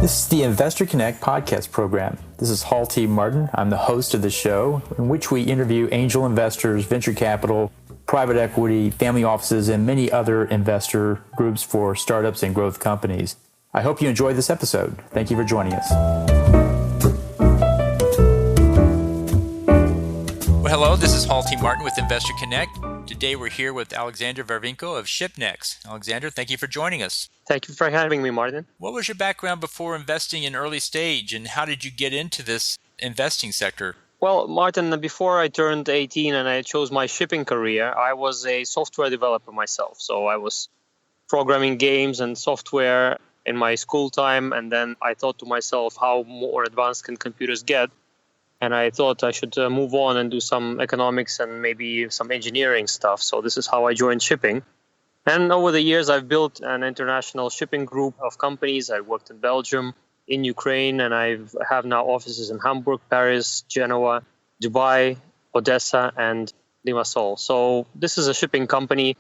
This is the Investor Connect podcast program. This is Hall T. Martin. I'm the host of the show, in which we interview angel investors, venture capital, private equity, family offices, and many other investor groups for startups and growth companies. I hope you enjoyed this episode. Thank you for joining us. Well, hello, this is Hall T. Martin with Investor Connect. Today we're here with Alexander Varvarenko of ShipNEXT. Alexander, thank you for joining us. Thank you for having me, Martin. What was your background before investing in early stage, and how did you get into this investing sector? Well, Martin, before I turned 18 and I chose my shipping career, I was a software developer myself. So I was programming games and software in my school time, and then I thought to myself, how more advanced can computers get? And I thought I should move on and do some economics and maybe some engineering stuff. So this is how I joined shipping. And over the years, I've built an international shipping group of companies. I worked in Belgium, in Ukraine, and I have now offices in Hamburg, Paris, Genoa, Dubai, Odessa, and Limassol. So this is a shipping company,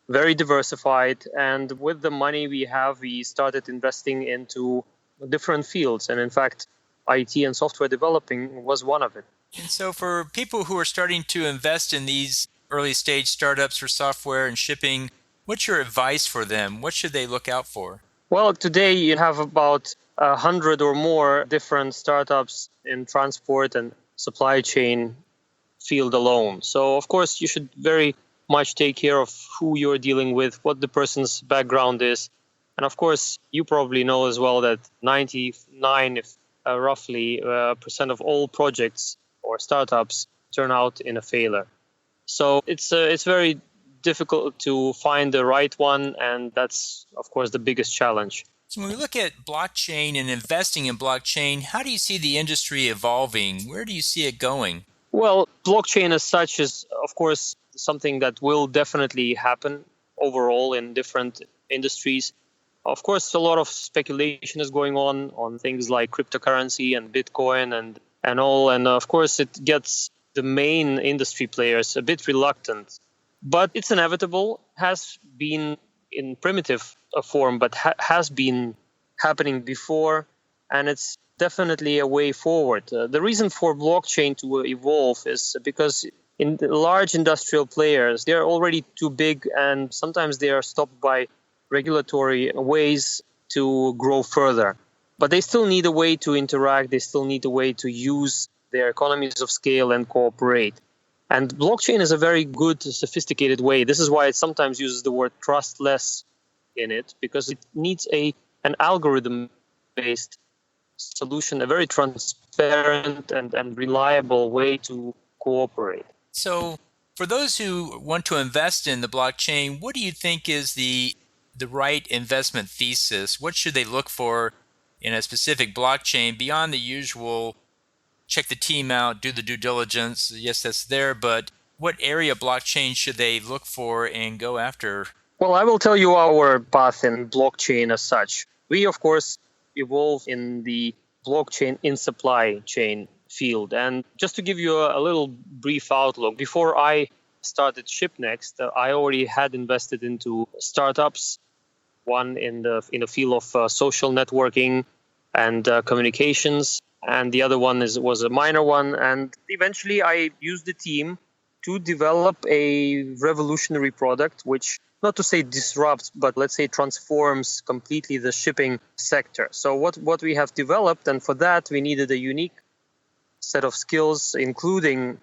very diversified. And with the money we started investing into different fields. And in fact, IT and software developing was one of it. And so for people who are starting to invest in these early stage startups for software and shipping, what's your advice for them? What should they look out for? Well, today you have about 100 or more different startups in transport and supply chain field alone. So, of course, you should very much take care of who you're dealing with, what the person's background is. And of course, you probably know as well that 99 percent of all projects or startups turn out in a failure. So it's very difficult to find the right one, and that's, of course, the biggest challenge. So when we look at blockchain and investing in blockchain, how do you see the industry evolving? Where do you see it going? Well, blockchain as such is, of course, something that will definitely happen overall in different industries. Of course, a lot of speculation is going on things like cryptocurrency and Bitcoin and all. And of course, it gets the main industry players a bit reluctant. But it's inevitable, has been in primitive form, but has been happening before. And it's definitely a way forward. The reason for blockchain to evolve is because in the large industrial players, they're already too big, and sometimes they are stopped by regulatory ways to grow further. But they still need a way to interact. They still need a way to use their economies of scale and cooperate. And blockchain is a very good, sophisticated way. This is why it sometimes uses the word trustless in it, because it needs an algorithm-based solution, a very transparent and reliable way to cooperate. So for those who want to invest in the blockchain, what do you think is the right investment thesis? What should they look for in a specific blockchain beyond the usual check the team out, do the due diligence? Yes, that's there, but what area of blockchain should they look for and go after? Well, I will tell you our path in blockchain as such. We, of course, evolve in the blockchain in supply chain field. And just to give you a little brief outlook, before I started ShipNEXT, I already had invested into startups, one in the field of social networking and communications, and the other one was a minor one. And eventually I used the team to develop a revolutionary product, which, not to say disrupts, but let's say transforms completely the shipping sector. So what we have developed, and for that we needed a unique set of skills, including,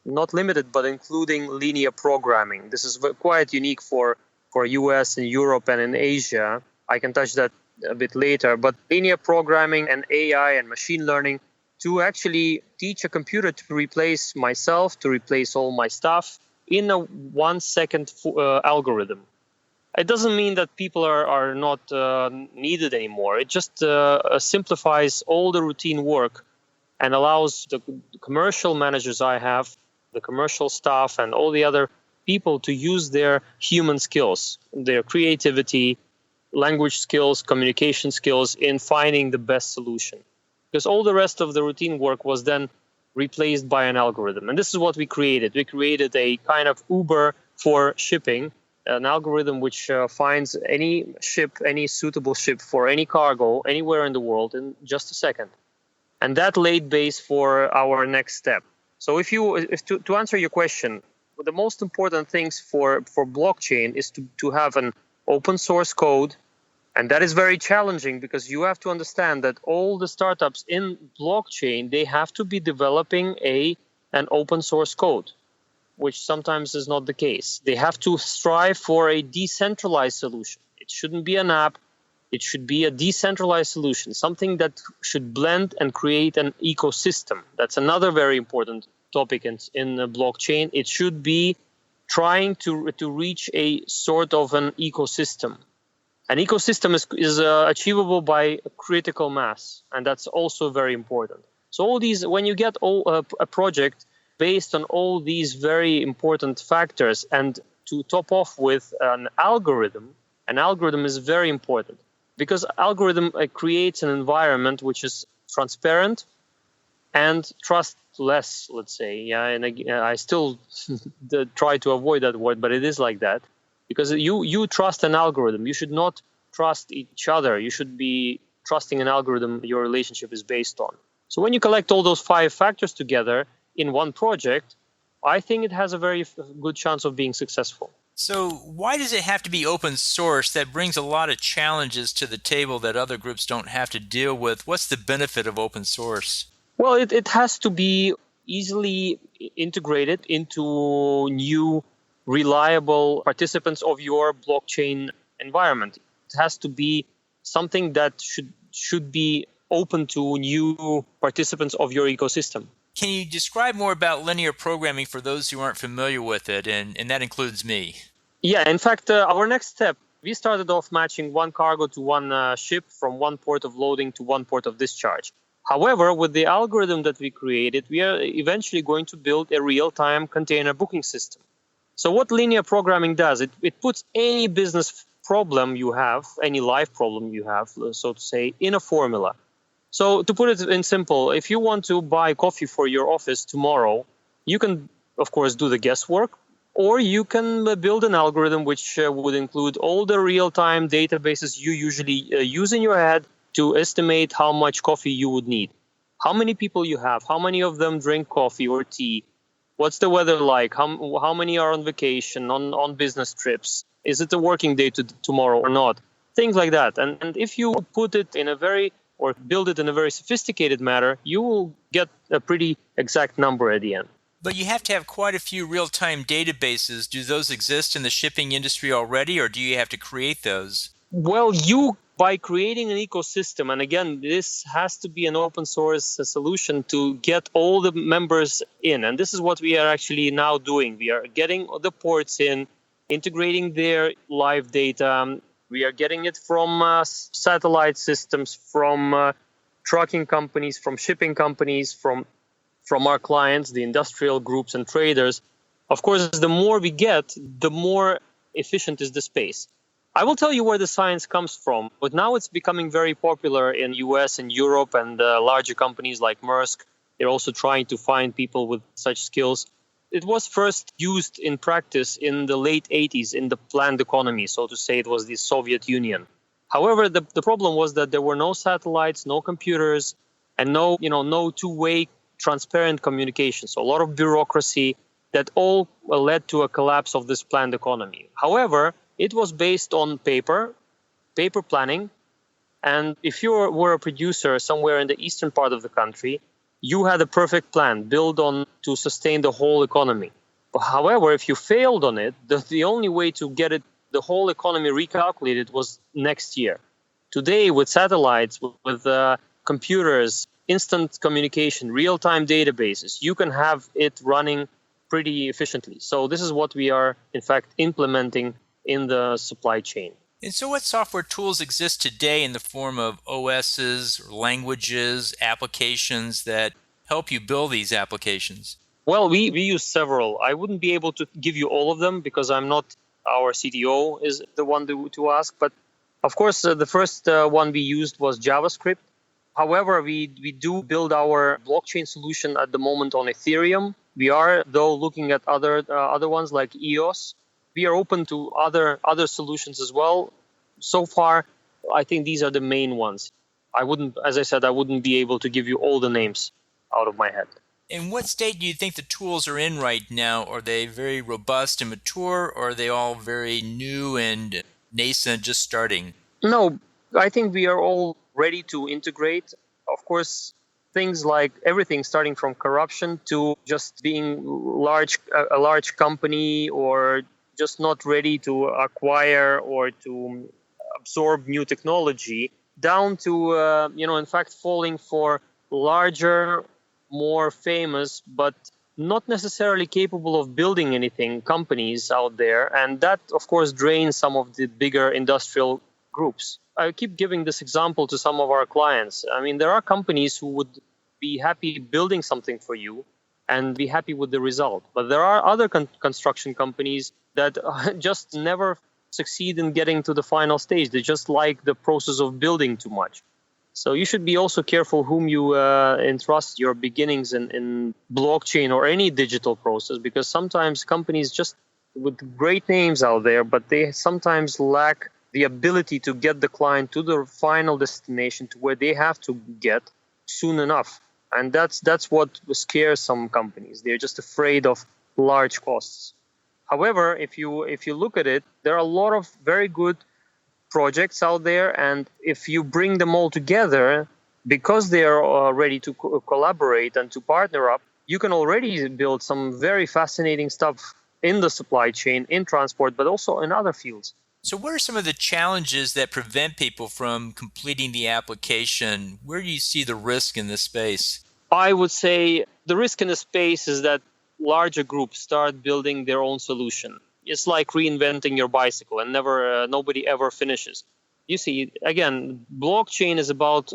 not limited, but including linear programming. This is quite unique for US and Europe and in Asia. I can touch that a bit later, but linear programming and AI and machine learning to actually teach a computer to replace myself, to replace all my staff in a 1 second algorithm. It doesn't mean that people are not needed anymore. It just simplifies all the routine work and allows the commercial managers I have, the commercial staff, and all the other people to use their human skills, their creativity, language skills, communication skills in finding the best solution. Because all the rest of the routine work was then replaced by an algorithm. And this is what we created. We created a kind of Uber for shipping, an algorithm which finds any ship, any suitable ship for any cargo anywhere in the world in just a second. And that laid base for our next step. So to answer your question, the most important things for blockchain is to have an open source code. And that is very challenging because you have to understand that all the startups in blockchain, they have to be developing an open source code, which sometimes is not the case. They have to strive for a decentralized solution. It shouldn't be an app. It should be a decentralized solution, something that should blend and create an ecosystem. That's another very important topic in the blockchain. It should be trying to reach a sort of an ecosystem. An ecosystem is achievable by critical mass, and that's also very important. So all these, when you get a project based on all these very important factors, and to top off with an algorithm is very important. Because algorithm creates an environment which is transparent and trustless, let's say. Yeah, and I still try to avoid that word, but it is like that. Because you trust an algorithm. You should not trust each other. You should be trusting an algorithm your relationship is based on. So when you collect all those 5 factors together in one project, I think it has a very good chance of being successful. So why does it have to be open source? That brings a lot of challenges to the table that other groups don't have to deal with. What's the benefit of open source? Well, it has to be easily integrated into new, reliable participants of your blockchain environment. It has to be something that should be open to new participants of your ecosystem. Can you describe more about linear programming for those who aren't familiar with it, and that includes me? Yeah, in fact, our next step, we started off matching one cargo to one ship from one port of loading to one port of discharge. However, with the algorithm that we created, we are eventually going to build a real-time container booking system. So what linear programming does, it puts any business problem you have, any life problem you have, so to say, in a formula. So to put it in simple, if you want to buy coffee for your office tomorrow, you can, of course, do the guesswork, or you can build an algorithm which would include all the real-time databases you usually use in your head to estimate how much coffee you would need, how many people you have, how many of them drink coffee or tea, what's the weather like, how many are on vacation, on business trips, is it a working day tomorrow or not, things like that. And if you put it in or build it in a very sophisticated manner, you will get a pretty exact number at the end. But you have to have quite a few real-time databases. Do those exist in the shipping industry already, or do you have to create those? Well, by creating an ecosystem, and again, this has to be an open source solution to get all the members in. And this is what we are actually now doing. We are getting the ports in, integrating their live data. We are getting it from satellite systems, from trucking companies, from shipping companies, from our clients, the industrial groups and traders. Of course, the more we get, the more efficient is the space. I will tell you where the science comes from, but now it's becoming very popular in US and Europe, and larger companies like Maersk, they're also trying to find people with such skills. It was first used in practice in the late 80s in the planned economy, so to say. It was the Soviet Union. However, the problem was that there were no satellites, no computers, and no two-way transparent communication. So a lot of bureaucracy that all led to a collapse of this planned economy. However, it was based on paper planning. And if you were a producer somewhere in the eastern part of the country, you had a perfect plan built on to sustain the whole economy. However, if you failed on it, the only way to get the whole economy recalculated was next year. Today, with satellites, with computers, instant communication, real-time databases, you can have it running pretty efficiently. So this is what we are, in fact, implementing in the supply chain. And so what software tools exist today in the form of OSs, languages, applications that help you build these applications? Well, we use several. I wouldn't be able to give you all of them because our CTO is the one to ask. But of course, the first one we used was JavaScript. However, we do build our blockchain solution at the moment on Ethereum. We are, though, looking at other ones like EOS. we are open to other solutions as well. So far, I think these are the main ones. As I said, I wouldn't be able to give you all the names out of my head. In what state do you think the tools are in right now? Are they very robust and mature, or are they all very new and nascent, just starting? No, I think we are all ready to integrate. Of course, things like everything starting from corruption to just being a large company, or just not ready to acquire or to absorb new technology, down to in fact falling for larger, more famous, but not necessarily capable of building anything companies out there, and that of course drains some of the bigger industrial groups. I keep giving this example to some of our clients. I mean, there are companies who would be happy building something for you and be happy with the result. But there are other construction companies that just never succeed in getting to the final stage. They just like the process of building too much. So you should be also careful whom you entrust your beginnings in blockchain or any digital process, because sometimes companies just with great names out there, but they sometimes lack the ability to get the client to the final destination, to where they have to get soon enough. And that's what scares some companies. They're just afraid of large costs. However, if you look at it, there are a lot of very good projects out there, and if you bring them all together, because they are ready to collaborate and to partner up, you can already build some very fascinating stuff in the supply chain, in transport, but also in other fields. So, what are some of the challenges that prevent people from completing the application? Where do you see the risk in this space? I would say the risk in the space is that larger groups start building their own solution. It's like reinventing your bicycle, and nobody ever finishes. You see, again, blockchain is about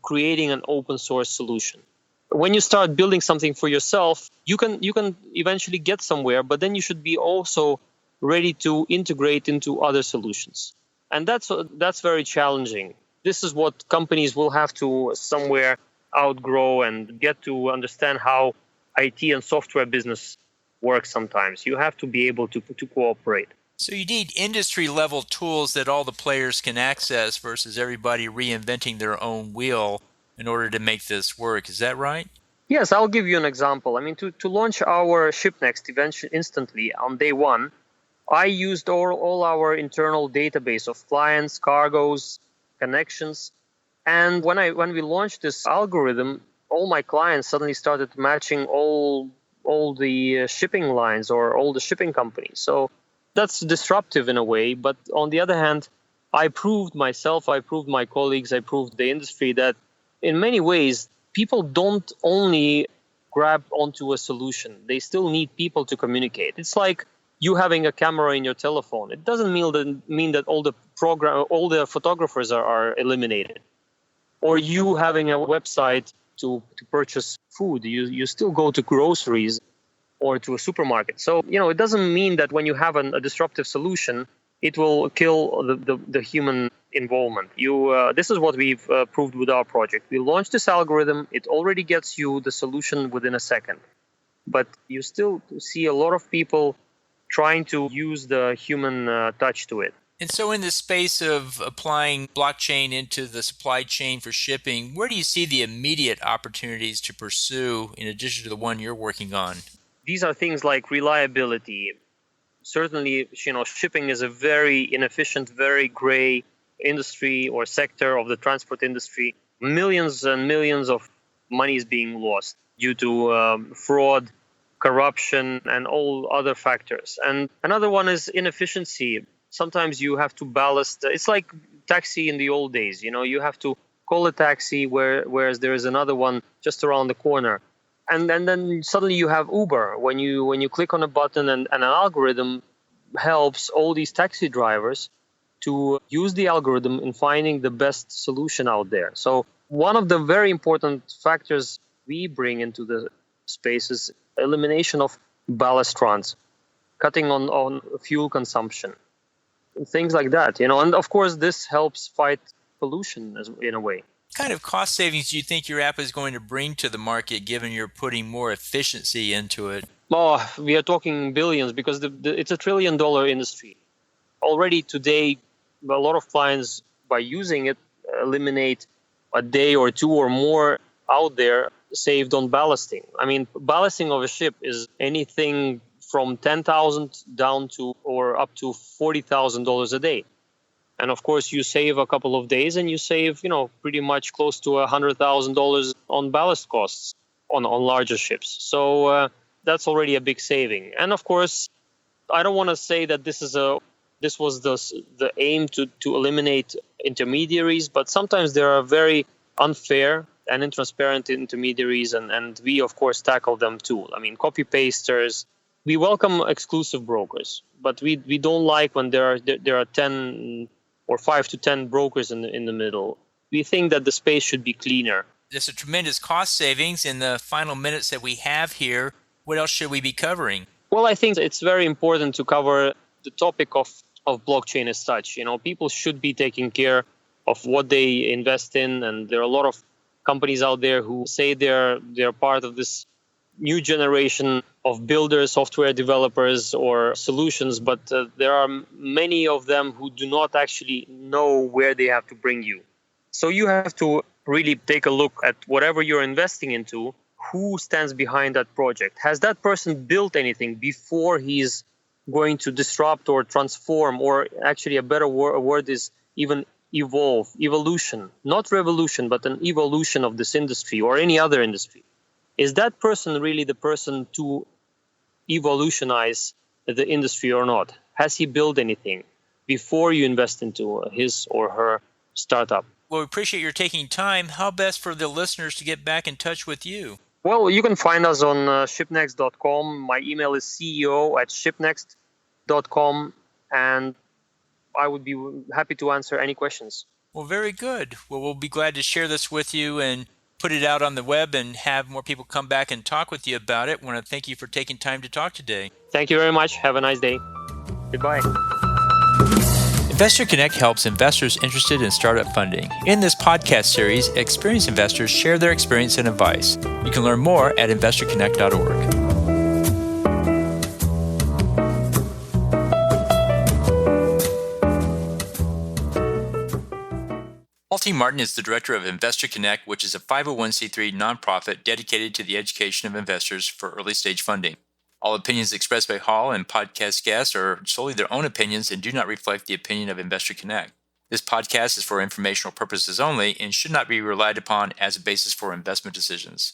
creating an open source solution. When you start building something for yourself, you can eventually get somewhere, but then you should be also ready to integrate into other solutions. And that's very challenging. This is what companies will have to somewhere outgrow and get to understand how IT and software business works sometimes. You have to be able to cooperate. So, you need industry level tools that all the players can access versus everybody reinventing their own wheel in order to make this work. Is that right? Yes, I'll give you an example. I mean, to launch our ShipNext eventually instantly on day one, I used all our internal database of clients, cargoes, connections. And when we launched this algorithm, all my clients suddenly started matching all the shipping lines or all the shipping companies. So that's disruptive in a way. But on the other hand, I proved myself, I proved my colleagues, I proved the industry that in many ways, people don't only grab onto a solution. They still need people to communicate. It's like you having a camera in your telephone. It doesn't mean that all the photographers are eliminated. Or you having a website to purchase food. You still go to groceries or to a supermarket. So, it doesn't mean that when you have a disruptive solution, it will kill the human involvement. This is what we've proved with our project. We launched this algorithm. It already gets you the solution within a second. But you still see a lot of people trying to use the human touch to it. And so, in the space of applying blockchain into the supply chain for shipping, where do you see the immediate opportunities to pursue in addition to the one you're working on? These are things like reliability. Certainly, shipping is a very inefficient, very gray industry or sector of the transport industry. Millions and millions of money is being lost due to fraud, corruption, and all other factors. And another one is inefficiency. Sometimes you have to ballast. It's like taxi in the old days. You have to call a taxi whereas there is another one just around the corner. And then suddenly you have Uber. When you click on a button and an algorithm helps all these taxi drivers to use the algorithm in finding the best solution out there. So one of the very important factors we bring into the space is elimination of ballast runs, cutting on fuel consumption, things like that. And of course this helps fight pollution in a way. What kind of cost savings do you think your app is going to bring to the market, given you're putting more efficiency into it? Oh, we are talking billions because it's a $1 trillion industry. Already today, a lot of clients, by using it, eliminate a day or two or more out there saved on ballasting. I mean, ballasting of a ship is anything from 10,000 down to or up to $40,000 a day. And of course, you save a couple of days, and you save, pretty much close to $100,000 on ballast costs on larger ships. So that's already a big saving. And of course, I don't want to say that this was the aim to eliminate intermediaries, but sometimes there are very unfair and intransparent intermediaries, and we of course tackle them too. I mean, copy pasters. We welcome exclusive brokers, but we don't like when there are 10 or 5 to 10 brokers in the middle. We think that the space should be cleaner. There's a tremendous cost savings. In the final minutes that we have here, what else should we be covering? Well, I think it's very important to cover the topic of blockchain as such. People should be taking care of what they invest in, and there are a lot of companies out there who say they're part of this new generation of builders, software developers, or solutions, but there are many of them who do not actually know where they have to bring you. So you have to really take a look at whatever you're investing into. Who stands behind that project? Has that person built anything before he's going to disrupt or transform, or actually a better word is even evolution, not revolution, but an evolution of this industry or any other industry? Is that person really the person to evolutionize the industry or not? Has he built anything before you invest into his or her startup? Well, we appreciate your taking time. How best for the listeners to get back in touch with you? Well, you can find us on shipnext.com. My email is ceo@shipnext.com, and I would be happy to answer any questions. Well, very good. Well, we'll be glad to share this with you and put it out on the web and have more people come back and talk with you about it. I want to thank you for taking time to talk today. Thank you very much. Have a nice day. Goodbye. Investor Connect helps investors interested in startup funding. In this podcast series, experienced investors share their experience and advice. You can learn more at investorconnect.org. Paul T. Martin is the director of Investor Connect, which is a 501c3 nonprofit dedicated to the education of investors for early stage funding. All opinions expressed by Hall and podcast guests are solely their own opinions and do not reflect the opinion of Investor Connect. This podcast is for informational purposes only and should not be relied upon as a basis for investment decisions.